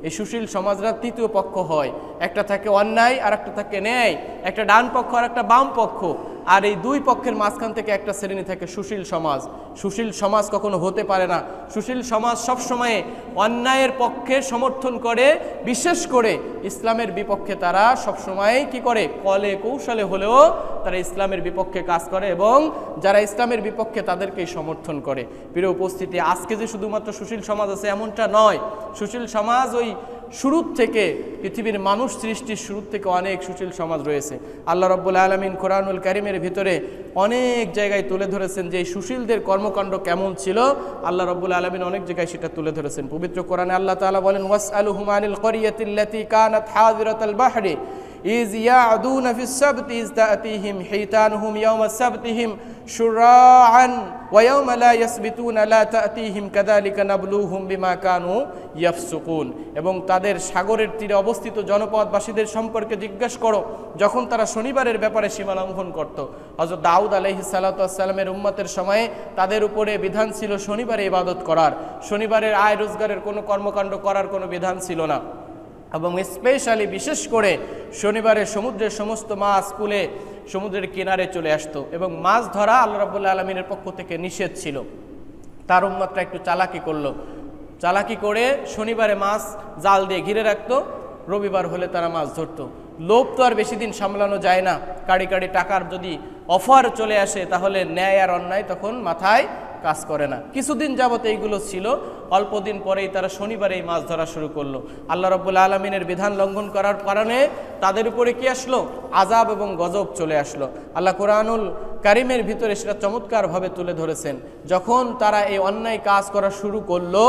এই সুশীল সমাজরা তৃতীয় পক্ষ হয়। একটা থাকে অন্যায় আর একটা থাকে ন্যায়, একটা ডান পক্ষ আর একটা বাম পক্ষ। আর এই দুই পক্ষের মাঝখান থেকে একটা শ্রেণী থাকে সুশীল সমাজ। সুশীল সমাজ কখনো হতে পারে না। সুশীল সমাজ সবসময় অন্যায়ের পক্ষে সমর্থন করে, বিশেষ করে ইসলামের বিপক্ষে তারা সবসময় কি করে, কলে কৌশলে হলেও তারা ইসলামের বিপক্ষে কাজ করে এবং যারা ইসলামের বিপক্ষে তাদেরকেই সমর্থন করে। প্রিয় উপস্থিতি, আজকে যে শুধুমাত্র সুশীল সমাজ আছে এমনটা নয়। সুশীল সমাজ ওই শুরুর থেকে, পৃথিবীর মানুষ সৃষ্টির শুরুর থেকে অনেক সুশীল সমাজ রয়েছে। আল্লাহ রাব্বুল আলামিন কোরআনুল কারীমের ভিতরে অনেক জায়গায় তুলে ধরেছেন যে এই সুশীলদের কর্মকাণ্ড কেমন ছিল। আল্লাহ রাব্বুল আলামিন অনেক জায়গায় সেটা তুলে ধরেছেন। পবিত্র কোরআনে আল্লাহ তাআলা বলেন, ওয়াসআলুহুম আনিল ক্বরিয়াতিল্লাতী কানাত হাযিরাতাল বাহরি ইয ইয়া'দুনা ফিস সাবতি ইয তা'তিহিম হিতানুহুম ইয়াওমা সাবতিহিম শুরাআন ওয়া ইয়াওমা লা ইয়াসবিতুনা লা তা'তিহিম কাযালিকা নাবলুহুম বিমা কানু ইয়াফসুকুন। এবং তাদের সাগরের তীরে অবস্থিত জনপদবাসীদের সম্পর্কে জিজ্ঞাসা করো, যখন তারা শনিবারের ব্যাপারে সীমা লঙ্ঘন করত। হযরত দাউদ আলাইহিস সালাতু ওয়াস সালামের উম্মতের সময়ে তাদের উপরে বিধান ছিল শনিবারে ইবাদত করার, শনিবারের আয় রোজগারের কোনো কর্মকাণ্ড করার কোনো বিধান ছিল না। এবং স্পেশালি বিশেষ করে শনিবারে সমুদ্রের সমস্ত মাছ কুলে সমুদ্রের কিনারে চলে আসতো এবং মাছ ধরা আল্লাহ রাব্বুল আলামিনের পক্ষ থেকে নিষেধ ছিল। তার উম্মতরা একটু চালাকি করলো, চালাকি করে শনিবারে মাছ জাল দিয়ে ঘিরে রাখতো, রবিবার হলে তারা মাছ ধরতো। লোভ তো আর বেশি দিন সামলানো যায় না। কাড়ি কাড়ি টাকার যদি অফার চলে আসে তাহলে ন্যায় আর অন্যায় তখন মাথায় কাজ করে না। কিছুদিন যাবত এইগুলো ছিল, অল্প দিন পরেই তারা শনিবারে এই মাছ ধরা শুরু করলো। আল্লাহ রাব্বুল আলামিনের বিধান লঙ্ঘন করার কারণে তাদের উপরে কি আসলো? আযাব এবং গজব চলে আসলো। আল্লাহ কোরআনুল কারীমের ভিতরে সেটা চমৎকারভাবে তুলে ধরেছেন। যখন তারা এই অন্যায় কাজ করা শুরু করলো,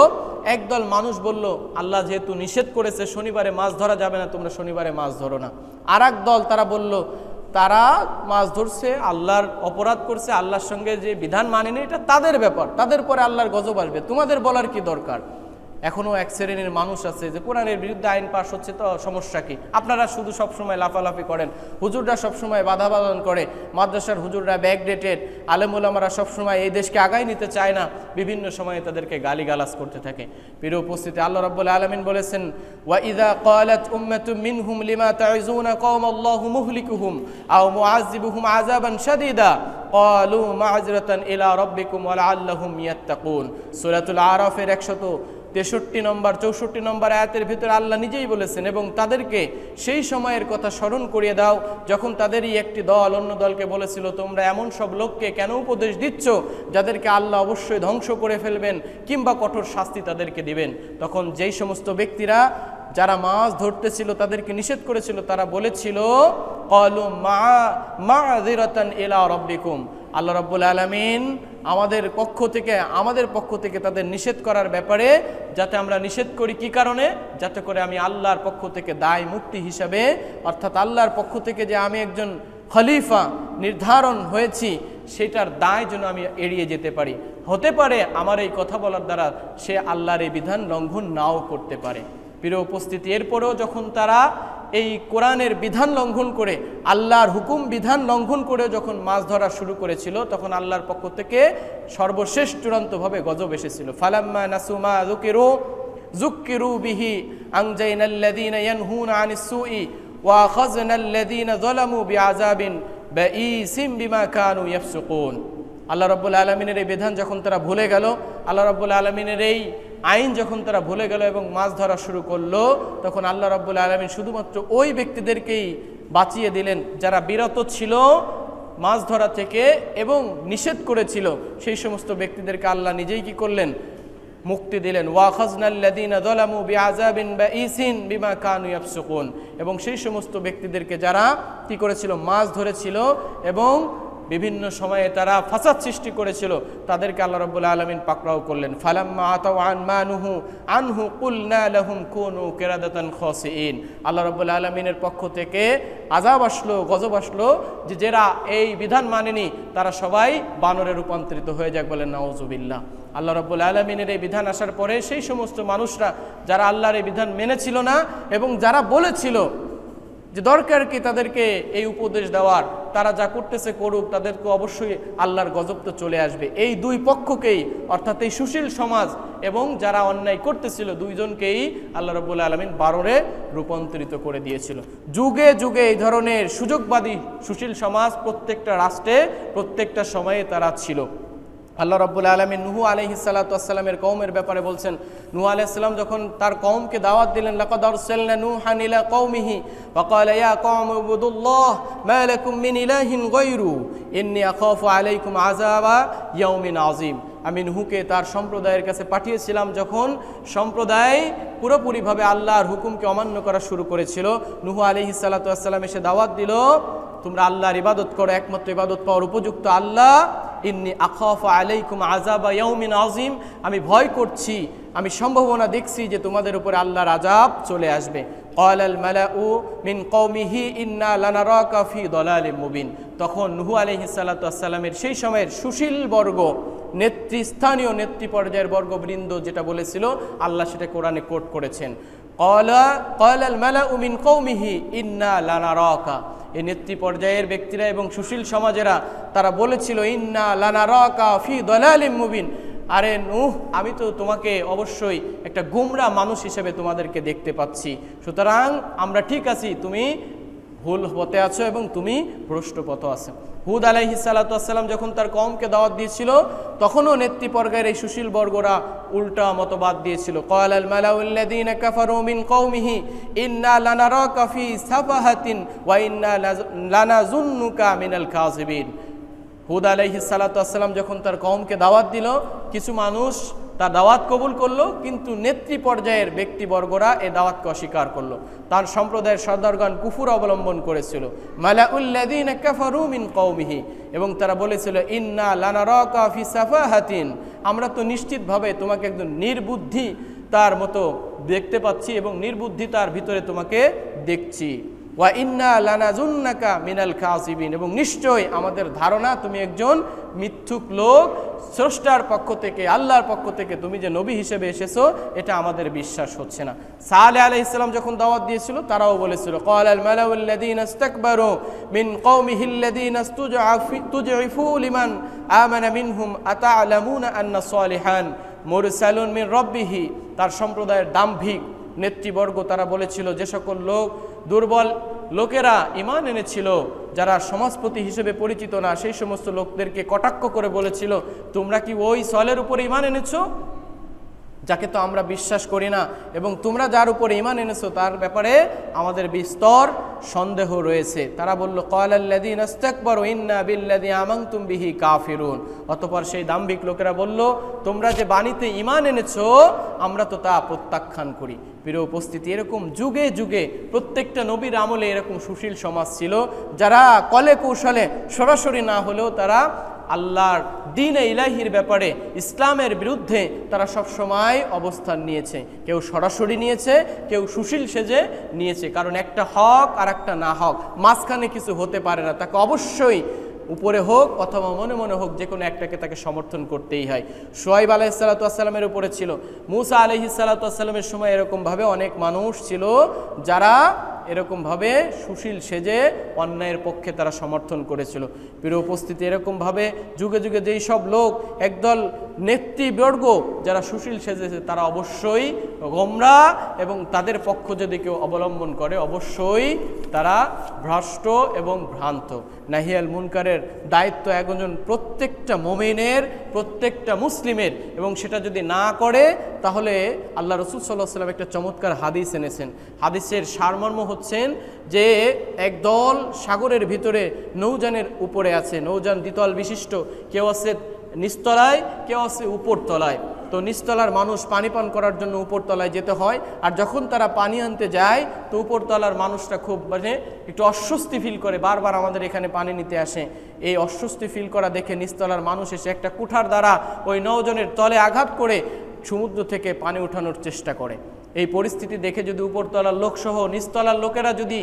একদল মানুষ বলল, আল্লাহ যেহেতু নিষেধ করেছে শনিবারে মাছ ধরা যাবে না, তোমরা শনিবারে মাছ ধরো না। আর এক দল তারা বলল, তারা মাছ ধরছে, আল্লাহর অপরাধ করছে, আল্লাহর সঙ্গে যে বিধান মানেনি এটা তাদের ব্যাপার, তাদের পরে আল্লাহর গজব আসবে, তোমাদের বলার কি দরকার। এখনও এক শ্রেণীর মানুষ আছে যে কোরআনের বিরুদ্ধে আইন পাশ হচ্ছে তো সমস্যা কি, আপনারা শুধু সবসময় লাফালাফি করেন, হুজুররা সবসময় বাধা বাধন করে, মাদ্রাসার হুজুররা ব্যাকডেটেড, আলেম ওলামারা সবসময় এই দেশকে আগায় নিতে চায় না, বিভিন্ন সময়ে তাদেরকে গালিগালাজ করতে থাকে। প্রিয় উপস্থিতি, আল্লাহ রাব্বুল আলামিন বলেছেন, ওয়া ইযা ক্বালাত উম্মাতুম মিনহুম লিমা তাইযুনা কওমাল্লাহু মুহলিকুহুম আও মুআযিবুহুম আযাবান শাদীদা ক্বালু মা'যিরাতান ইলা রাব্বিকুম ওয়া লাআল্লাহুম ইয়াত্তাকুন। সূরাতুল আরাফের 163 নম্বর 64 নম্বর আয়াতের ভিতরে আল্লাহ নিজেই বলেছেন, এবং তাদেরকে সেই সময়ের কথা স্মরণ করিয়ে দাও যখন তাদেরই একটি দল অন্য দলকে বলেছিল, তোমরা এমন সব লোককে কেন উপদেশ দিচ্ছ যাদেরকে আল্লাহ অবশ্যই ধ্বংস করে ফেলবেন কিংবা কঠোর শাস্তি তাদেরকে দিবেন। তখন যেই সমস্ত ব্যক্তিরা যারা মাছ ধরতেছিল তাদেরকে নিষেধ করেছিল, তারা বলেছিল, ক্বালু মা'যিরাতান ইলা রাব্বিকুম, আল্লাহ রাব্বুল আলামিন আমাদের পক্ষ থেকে তাদের নিষেধ করার ব্যাপারে যাতে আমরা নিষেধ করি, কি কারণে? যাতে করে আমি আল্লাহর পক্ষ থেকে দায় মুক্তি হিসাবে, অর্থাৎ আল্লাহর পক্ষ থেকে যে আমি একজন খলিফা নির্ধারণ হয়েছি সেটার দায় যেন আমি এড়িয়ে যেতে পারি। হতে পারে আমার এই কথা বলার দ্বারা সে আল্লাহর এই বিধান লঙ্ঘন নাও করতে পারে। প্রিয় উপস্থিতি, এরপরেও যখন তারা এই কোরআনের বিধান লঙ্ঘন করে, আল্লাহর হুকুম বিধান লঙ্ঘন করে যখন মাছ ধরা শুরু করেছিল, তখন আল্লাহর পক্ষ থেকে সর্বশেষ চূড়ান্তভাবে গজব এসেছিল। ফালাম্মা নাসু মা যুক্কিরু বিহি আনজাইনাল্লাযীনা ইয়ানহুনা আনিস সুই ওয়া আখাযনাল্লাযীনা যালামু বিআযাবিন বাঈসিম বিমা কানু ইয়াফসুকুন। আল্লাহ রাব্বুল আলামিনের এই বিধান যখন তারা ভুলে গেল, আল্লাহ রাব্বুল আলামিনের এই আইন যখন তারা ভুলে গেল এবং মাছ ধরা শুরু করলো, তখন আল্লাহ রাব্বুল আলামিন শুধুমাত্র ওই ব্যক্তিদেরকেই বাঁচিয়ে দিলেন যারা বিরত ছিল মাছ ধরা থেকে এবং নিষেধ করেছিল, সেই সমস্ত ব্যক্তিদেরকে আল্লাহ নিজেই কি করলেন? মুক্তি দিলেন। ওয়া খাযনাল্লাযীনা যালামু বিআযাবিন বাঈসিন বিমা কানু ইয়াফসুকুন। এবং সেই সমস্ত ব্যক্তিদেরকে যারা কি করেছিল? মাছ ধরেছিল এবং বিভিন্ন সময়ে তারা ফাসাদ সৃষ্টি করেছিল, তাদেরকে আল্লাহ রাব্বুল আলামিন পাকড়াও করলেন। ফালাম্মা আতাউ আন মা নুহু আনহু কুলনা লাহুম কুনু কিরাদাতান খাসিইন। আল্লাহ রাব্বুল আলামিনের পক্ষ থেকে আযাব আসলো, গজব আসলো, যে যারা এই বিধান মানেনি তারা সবাই বানরে রূপান্তরিত হয়ে যাক, বলেন নাউজুবিল্লাহ। আল্লাহ রাব্বুল আলামিনের এই বিধান আসার পরে সেই সমস্ত মানুষরা যারা আল্লাহর এই বিধান মেনেছিল না এবং যারা বলেছিল যে দরকার কি তাদেরকে এই উপদেশ দেওয়ার, তারা যা করতেছে করুক, তাদেরকে অবশ্যই আল্লাহর গজব তো চলে আসবে, এই দুই পক্ষকেই অর্থাৎ এই সুশীল সমাজ এবং যারা অন্যায় করতেছিল দুইজনকেই আল্লাহ রাব্বুল আলামিন বানরে রূপান্তরিত করে দিয়েছিল। যুগে যুগে এই ধরনের সুযোগবাদী সুশীল সমাজ প্রত্যেকটা রাষ্ট্রে প্রত্যেকটা সময়ে তারা ছিল। আল্লাহ রাব্বুল আলামিন নূহ আলাইহিস সালাতু ওয়াস সালামের কওমের ব্যাপারে বলছেন, নূহ আলাইহিস সালাম যখন তার কওমকে দাওয়াত দিলেন, লাকাদ আরসালনা নূহান ইলা কওমিহি ওয়া ক্বালা ইয়া কওমি উবুদুল্লাহ মা লাকুম মিন ইলাহিন গায়রু ইন্নী আখাফু আলাইকুম আযাবা ইয়াউমিন আযীম। আমি নূহকে তার সম্প্রদায়ের কাছে পাঠিয়েছিলাম যখন সম্প্রদায় পুরোপুরিভাবে আল্লাহর হুকুমকে অমান্য করা শুরু করেছিল। নূহ আলাইহিস সালাতু ওয়াস সালাম এসে দাওয়াত দিল, তোমরা আল্লাহর ইবাদত করো, একমাত্র ইবাদত পাওয়ার উপযুক্ত আল্লাহ। ইন্নী আখাফু আলাইকুম আযাবা ইয়াউমিন আযীম, আমি ভয় করছি, আমি সম্ভাবনা দেখছি যে তোমাদের উপরে আল্লাহর আযাব চলে আসবে। ক্বালাল মালাউ মিন কওমিহি ইন্না লানারাকা ফি দালালিম মুবিন। তখন নূহ আলাইহিস সালাতু ওয়াস সালামের সেই সময়ের সুশীল বর্গ, স্থানীয় নেতৃ পর্যায়ের বর্গবৃন্দ যেটা বলেছিল, আল্লাহ সেটা কোরআনে কোট করেছেন। ক্বালাল মালাউ মিন কওমিহি ইন্না লানারাকা, এই নেতৃ পর্যায়ের ব্যক্তিরা এবং সুশীল সমাজেরা তারা বলেছিল, ইন্না লানারাকা ফি দালালিম মুবিন, আরে নূহ আমি তো তোমাকে অবশ্যই একটা গুমরা মানুষ হিসেবে তোমাদেরকে দেখতে পাচ্ছি, সুতরাং আমরা ঠিক আছি, তুমি ভুল পথে আছো এবং তুমি ভ্রষ্ট পথে আছো। হুদ আলাইহিস সালাতু ওয়াস সালাম যখন তার কওমকে দাওয়াত দিয়েছিল তখনও নেতৃপর্যায়ের এই সুশীল বর্গরা উল্টা মতবাদ দিয়েছিল। ক্বালাল মালাউল্লাযীনা কাফারু মিন কওমিহি ইন্না লানারাকা ফি সাফাহাতিন ওয়া ইন্না লানাযুন্নুকা মিনাল কাযিবিন। হুদ আলাইহিস সালাতু ওয়াস সালাম যখন তার কওমকে দাওয়াত দিল, কিছু মানুষ তার দাওয়াত কবুল করলো, কিন্তু নেতৃ পর্যায়ের ব্যক্তিবর্গরা এই দাওয়াতকে অস্বীকার করলো। তার সম্প্রদায়ের সর্দারগণ কুফর অবলম্বন করেছিল। মালাউল্লাযীনা কাফারু মিন কওমিহি, এবং তারা বলেছিল, ইন্না লানারাকা ফি সাফাহাতিন, আমরা তো নিশ্চিতভাবে তোমাকে একদম নির্বুদ্ধি তার মতো দেখতে পাচ্ছি এবং নির্বুদ্ধি তার ভিতরে তোমাকে দেখছি। ওয়া ইন্না লানাযুন্নাকা মিনাল কাযিবিন, এবং নিশ্চয় আমাদের ধারণা তুমি একজন মিথ্যুক লোক, স্রষ্টার পক্ষ থেকে আল্লাহর পক্ষ থেকে তুমি যে নবী হিসেবে এসেছো এটা আমাদের বিশ্বাস হচ্ছে না। সালেহ আলাইহিস সালাম যখন দাওয়াত দিয়েছিল তারাও বলেছিল, ক্বালাল মালাউল্লাযীনা ইসতাকবারু মিন কওমিহি আল্লাযীনা তুজঈফু লিমান আমানা মিনহুম আতা'লামুনা আন্না সালিহান মুরসালুন মিন রাব্বিহি। তার সম্প্রদায়ের দাম্ভিক নেতৃবর্গ তারা বলেছিল, যে সকল লোক দুর্বল লোকেরা ঈমান এনেছিল, যারা সমাজপতি হিসেবে পরিচিত না, সেই সমস্ত লোকদেরকে কটাক্ষ করে বলেছিল, তোমরা কি ওই সলের উপরে ঈমান এনেছো যাকে তো আমরা বিশ্বাস করি না, এবং তোমরা যার উপরে ঈমান এনেছো তার ব্যাপারে আমাদের বিস্তর সন্দেহ রয়েছে। তারা বলল, ক্বালাল্লাযীনা ইসতাকবারু ইন্না বিল্লাযী আমানতুম বিহি কাফিরুন। অতঃপর সেই দাম্ভিক লোকেরা বলল, তোমরা যে বাণীতে ঈমান এনেছো আমরা তো তা প্রত্যাখ্যান করি। প্রিয় উপস্থিতি, এরকম যুগে যুগে প্রত্যেকটা নবীর আমলে এরকম সুশীল সমাজ ছিল, যারা কলে কৌশলে সরাসরি না হলেও তারা আল্লাহর দ্বীনে ইলাহির ব্যাপারে ইসলামের বিরুদ্ধে তারা সব সময় অবস্থান নিয়েছে। কেউ সরাসরি নিয়েছে, কেউ সুশীল সেজে নিয়েছে, কারণ একটা হক আর একটা না হক, মাঝখানে কিছু হতে পারে না, তাকে অবশ্যই উপরে হোক অথবা মনে মনে হোক যে কোনো একটাকে তাকে সমর্থন করতেই হয়। শুআয়ব আলাইহিস সালাতু ওয়াস সালামের উপরে ছিল, মূসা আলাইহিস সালাতু ওয়াস সালামের সময় এরকমভাবে অনেক মানুষ ছিল যারা এরকমভাবে সুশীল সেজে অন্যায়ের পক্ষে তারা সমর্থন করেছিল। প্রিয় উপস্থিতি, এরকমভাবে যুগে যুগে যেই সব লোক একদল নেতৃবর্গ যারা সুশীল সেজেছে তারা অবশ্যই গোমরাহ, এবং তাদের পক্ষ যদি কেউ অবলম্বন করে অবশ্যই তারা ভ্রষ্ট এবং ভ্রান্ত। নাহিয়াল মুনকারের দায়িত্ব একজন প্রত্যেকটা মুমিনের, প্রত্যেকটা মুসলিমের, এবং সেটা যদি না করে তাহলে আল্লাহ রাসূল সাল্লাল্লাহু আলাইহি ওয়াসাল্লাম একটা চমৎকার হাদিস এনেছেন। হাদিসের সারমর্ম হচ্ছেন যে একদল সাগরের ভিতরে নৌযানের উপরে আছে, নৌযান দ্বিতল বিশিষ্ট, কেউ আছে নিচতলায়, কেউ আছে উপরতলায়। তো নিচতলার মানুষ পানি পান করার জন্য উপরতলায় যেতে হয়, আর যখন তারা পানি আনতে যায় তো উপরতলার মানুষটা খুব একটু অস্বস্তি ফিল করে, বারবার আমাদের এখানে পানি নিতে আসে। এই অস্বস্তি ফিল করা দেখে নিচতলার মানুষ এসে একটা কুঠার দ্বারা ওই 9 জনের তলে আঘাত করে সমুদ্র থেকে পানি উঠানোর চেষ্টা করে। এই পরিস্থিতি দেখে যদি উপরতলার লোকসহ নিচতলার লোকেরা যদি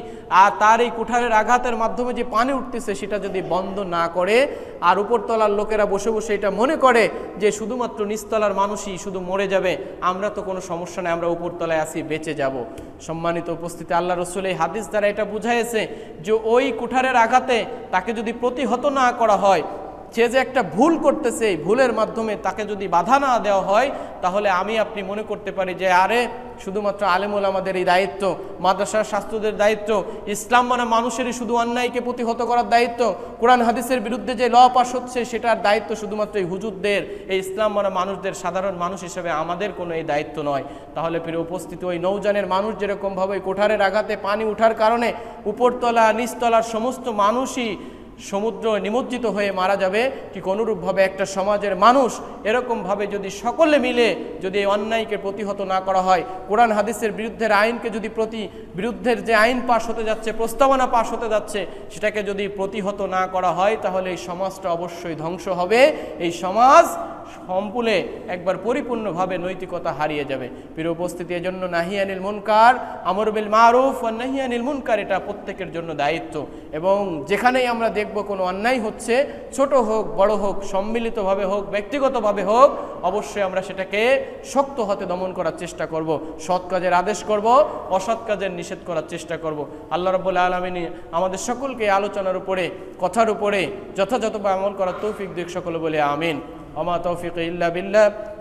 তার এই কুঠারের আঘাতের মাধ্যমে যে পানি উঠতেছে সেটা যদি বন্ধ না করে, আর উপরতলার লোকেরা বসে বসে এটা মনে করে যে শুধুমাত্র নিচতলার মানুষই শুধু মরে যাবে, আমরা তো কোনো সমস্যা নেই, আমরা উপরতলায় আসি, বেঁচে যাব। সম্মানিত উপস্থিতি, আল্লাহ রসুল এই হাদিস দ্বারা এটা বুঝাইছে যে ওই কুঠারের আঘাতে তাকে যদি প্রতিহত না করা হয়, সে যে একটা ভুল করতেছে, এই ভুলের মাধ্যমে তাকে যদি বাধা না দেওয়া হয়, তাহলে আমি আপনি মনে করতে পারি যে আরে শুধুমাত্র আলেম ওলামাদের এই দায়িত্ব, মাদ্রাসার ছাত্রদের দায়িত্ব, ইসলাম মানে মানুষেরই শুধু অন্যায়কে প্রতিহত করার দায়িত্ব, কোরআন হাদিসের বিরুদ্ধে যে ল পাস হচ্ছে সেটার দায়িত্ব শুধুমাত্র এই হুজুরদের, এই ইসলাম মানে মানুষদের, সাধারণ মানুষ হিসেবে আমাদের কোনো এই দায়িত্ব নয়। তাহলে প্রিয় উপস্থিতি, ওই নৌজানের মানুষ যেরকমভাবে কোঠারের আঘাতে পানি উঠার কারণে উপরতলা নিচতলার সমস্ত মানুষই সমুদ্র নিমজ্জিত হয়ে মারা যাবে, ঠিক অনুরূপভাবে একটা সমাজের মানুষ এরকমভাবে যদি সকলে মিলে যদি এই অন্যায়কে প্রতিহত না করা হয়, কোরআন হাদিসের বিরুদ্ধের আইনকে যদি বিরুদ্ধের যে আইন পাশ হতে যাচ্ছে, প্রস্তাবনা পাশ হতে যাচ্ছে, সেটাকে যদি প্রতিহত না করা হয়, তাহলে এই সমাজটা অবশ্যই ধ্বংস হবে। এই সমাজ সম্পূলে একবার পরিপূর্ণভাবে নৈতিকতা হারিয়ে যাবে। প্রিয় উপস্থিতি, এজন্য নাহি আনিল মুনকার, আমর বিল মারুফ ওয়া নাহি আনিল মুনকার এটা প্রত্যেকের জন্য দায়িত্ব। এবং যেখানেই আমরা দেখব কোনো অন্যায় হচ্ছে, ছোট হোক বড় হোক, সম্মিলিতভাবে হোক ব্যক্তিগতভাবে হোক, অবশ্যই আমরা সেটাকে শক্ত হাতে দমন করার চেষ্টা করব, সৎ কাজের আদেশ করব, অসৎ কাজের নিষেধ করার চেষ্টা করব। আল্লাহ রাব্বুল আলামিন আমাদের সকলকে আলোচনার উপরে, কথার উপরে যথাযথভাবে আমল করার তৌফিক দিক, সকলে বলে আমিন। ওমা তৌফিক ইল্লা বিল্লাহ।